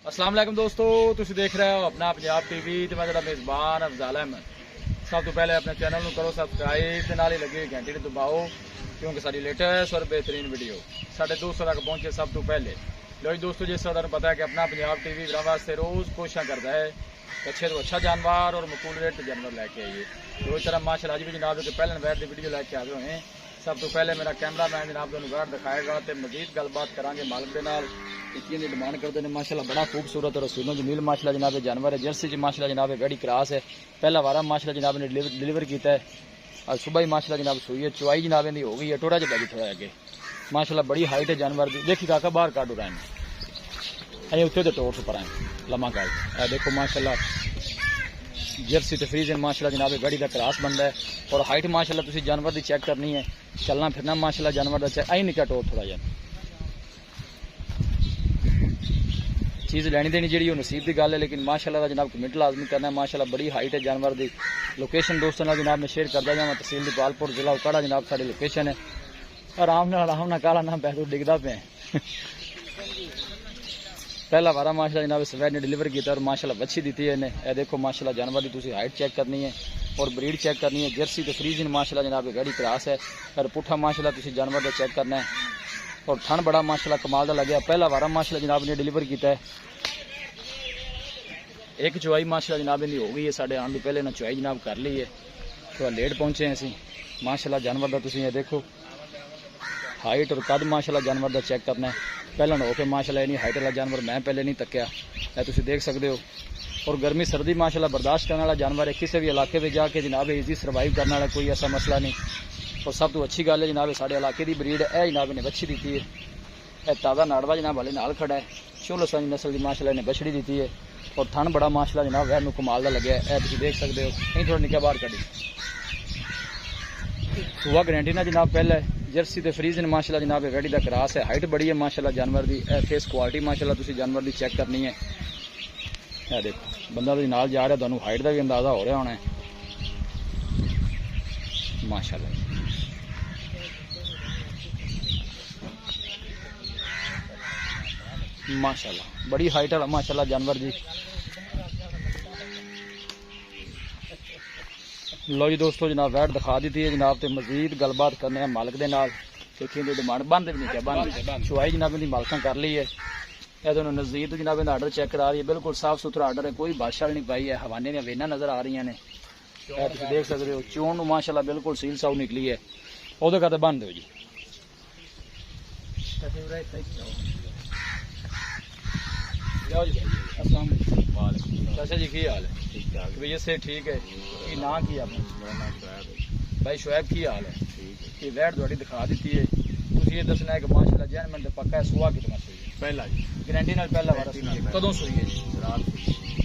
अस्सलाम वालेकुम दोस्तों, तुम देख रहे हो अपना पंजाब टीवी ते मैं तेरा मेज़बान अफजाल अहमद। सब तो पहले अपने चैनल को करो सबसक्राइब ते नाल ही लगी हुई घंटी दबाओ क्योंकि सारी लेटेस्ट और बेहतरीन वीडियो साढ़े दोस्तों तक पहुंचे सब तो पहले। लो जी दोस्तों, जिस तरह पता है कि अपना पंजाब टीवी वीरों वास्ते रोज़ कोशिश करता है अच्छे तो अच्छा जानवर और मकूल रेट जानवर लैके आइए। तो इस तरह माशाल्लाह अज भी जनाब के पहले वैर की वीडियो लैके आ गए हैं। सब तो पहले मेरा कैमरा मैन जनाब तुहानू वैर दिखाएगा तो मजीद गलबात करांगे मालिक के नाल की डिमांड करते हैं। माशाल्लाह बड़ा खूबसूरत और रसूलों जमील माशाल्लाह जनाब जानवर है। जर्सी माशाल्लाह जनाब गड़ी क्रॉस है, पहला वारा माशाल्लाह जनाब ने डिलीवर किया है। आज सुबह ही माशाल्लाह जनाब सुई है, चुवाई जनाब की हो गई है, टोड़ा च बैठी थोड़ा अगे माशाल्लाह बड़ी हाइट है जानवर की। देखी काका बाहर काटू रहे हैं अं उत्ते तो टोर पर आए लम्मा काट देखो माशाल्लाह जर्सी तो फ्रीजन माशाल्लाह जनाब गड़ी का क्रॉस बनता है और हाइट माशाल्लाह तुसी जानवर की चेक करनी है, चलना फिरना माशाल्लाह जानवर का चेक आई निका टोर थोड़ा जहा चीज़ लैनी देनी जी नसीब की गल है, लेकिन माशाल्लाह जनाब कमेंट लाजमी करना है। माशाल्लाह बड़ी हाइट है जानवर की। लोकेशन दोस्तों जनाब ने शेयर करता जावा, तहसील दीपालपुर जिला उकाड़ा जनाब साड़ी लोकेशन है। आराम ना काला ना पैदल डिगदा पे पहला वारा माशाल्लाह जनाब सवैर ने डिलीवर किया और माशाल्लाह बच्ची दी है इन्हें। यह देखो माशाल्लाह जानवर की तुसी हाइट चेक करनी है और ब्रीड चेक करनी है। जर्सी तो फ्रीजन माशाल्लाह जनाब गड़ी क्रॉस है और पुठा माशाल्लाह तुसी जानवर का चेक करना है और थन बड़ा माशाल्लाह कमाल का लगे। पहला वारा माशाल्लाह जनाब ने डिलीवर किया है। एक चुवाई माशाल्लाह जनाब इनकी हो गई है, साढ़े आने तो पहले ना चुवाई जनाब कर ली है, थोड़ा लेट पहुंचे हैं असी। माशाल्लाह जानवर का तुसी ये देखो हाइट और कद माशाल्लाह जानवर का चेक करना है। पहला हो के माशाल्लाह इन्नी हाइट वाला जानवर मैं पहले नहीं तक्या, तुसी देख सकते हो। और गर्मी सर्दी माशाल्लाह बर्दाश्त करने वाला जानवर है, किसी भी इलाके में जाके जनाब ईजी सर्वाइव करने वाला कोई ऐसा मसला नहीं। और सब तो अच्छी गल है जनाब साढ़े इलाके की ब्रीड है जनाब ने बछड़ी दी है। यह ताज़ा नाड़वा जनाब वाले नाल खड़ा है, शोलसा नस्ल की माशाल्लाह ने बछड़ी दी है और थन बड़ा माशाल्लाह जनाब वैर कमाल का लगे है, तुम देख सकते हो। कहीं थोड़ा निका बाहर कड़ी सुबह गारंटी ना जनाब पहले जर्सी तो फ्रीजन माशाल्लाह जनाब गड़ी का क्रॉस है। हाइट बड़ी है माशाल्लाह जानवर की। फेस क्वालिटी माशाल्लाह तुसी जानवर की चेक करनी है। यह देखो बंदा तो नाल जा रहा, तुहानू हाइट का भी अंदाजा हो रहा होना है माशाल्लाह। माशाल्लाह बड़ी हाइट है माशाल्लाह जानवर जी। लो जी दोस्तों जनाब वैट दिखा दी है जनाब तो मजीद गलबात करने हैं मालिक के नाल। देखिए डिमांड बंद भी नहीं किया, बंद चुवाई जनाब इनकी मालकां कर ली है। यह दोनों नज़दीक तो जनाब इनका आर्डर चेक करा रही है, बिल्कुल साफ सुथरा आर्डर है, कोई बादशाह नहीं पाई है। हवाने दी वेना नज़र आ रही ने, तुम देख सकते हो। चोन माशाल्लाह बिल्कुल सील साउ निकली है, वो कहते बंद हो जी। अच्छा जी की हाल है? भैया से ठीक है कि ना की भाई शुएब की हाल है? ये वैट थोड़ी दिखा दी है, तुम ये दसना है कि माशाल्लाह जैन मिनट पक्का है। सुहा कितना सुई है? पहला जी गारंटी नाल पहला वारा कदों सुई है जी? रात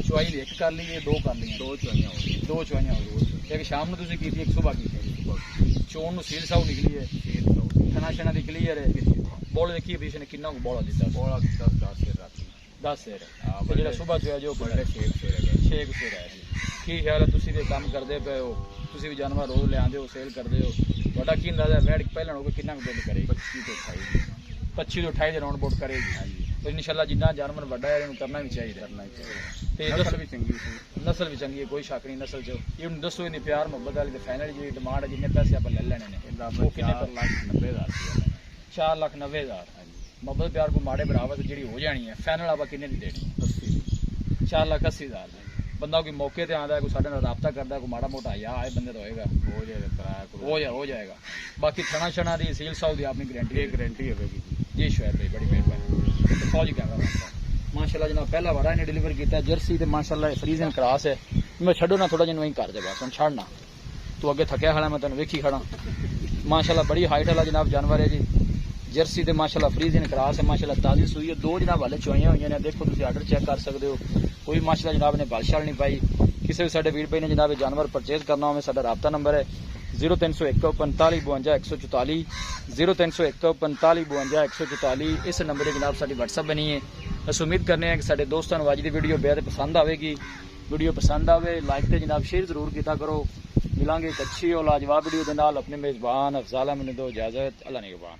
चुवाई एक कर ली है, दो कर ली, दो चुवाइयां हो गई, दो चुवाइयां हो गई। एक शाम में तुम की एक सुबह की चोन सील साउ निकली है, थना शना दी क्लीयर है। बॉल देखिए भी इसने कितना बॉल दिता? बॉल 10 शेर है जो सुबह जो है जो 6 शेर है। की ख्याल है तुम ये काम करते पे हो, तुम भी जानवर रोज ले आते हो सेल करते हो, थोड़ा की अंदाजा वैट पहले हो कितना बिल करेगी? 25 तो 28 राउंड बोट करेगी। तो इंशाल्लाह जिन्ना जानवर बड़ा है करना भी चाहिए। नस्ल भी चंगी है, कोई शक नहीं नस्ल चो। ये दसो इन प्यार मुहब्बत वाली फाइनल जी डिमांड है जिन्ने पैसे आप ले लेने 4,90,000 मुहब्बत प्यार को माड़े बराबर जी हो जानी है। फाइनल आप किन्ने की देनी? 4,80,000। बंदा कोई मौके पर आता है, कोई साढ़े रबता करता है, कोई माड़ा मोटा या आए बंदे तो होएगा हो जाएगा। बाकी थना शना की सील साउ की अपनी गारंटी होगी जी। शुएब भाई बड़ी मेहरबानी। फौज कैमरा माशाल्लाह जनाब पहला वारा इन्हें डिलीवर किया है। जर्सी तो माशाल्लाह फ्रीजन क्रॉस है। मैं छड़ो ना थोड़ा जिन वहीं कर दे बस, हम छड़ना तू अगे थकिया खड़ा, मैं तेन वेखी खड़ा। माशाल्लाह बड़ी हाइट वाला जनाब जानवर है जी। जर्सी तो माशाल्लाह फ्रीजन क्रॉस है, माशाल्लाह ताज़ी सुई है। दो जनाब हाले चुवाइयां हुई ने, देखो तुम आर्डर चेक कर सकते हो। कोई माशाल्लाह जनाब ने बादशाह नहीं पाई। किसी भी साढ़े वीर भाई ने जनाब जानवर परचेज करना हो, साਡਾ राबता नंबर है 0301 45 52 144 0301 45 52 144। इस नंबर पर जनाब साड़ी व्हाट्सअप बनी है। अस उम्मीद करने हैं कि साढ़े दोस्तों को अज की वीडियो बेहद पसंद आएगी। वीडियो पसंद आए लाइक तो जनाब शेयर जरूर किया करो। मिलांगे एक अच्छी और लाजवाब वीडियो के नाल। अपने मेज़बान अफजाल अहमद दो इजाजत। अल्लाह निगहबान।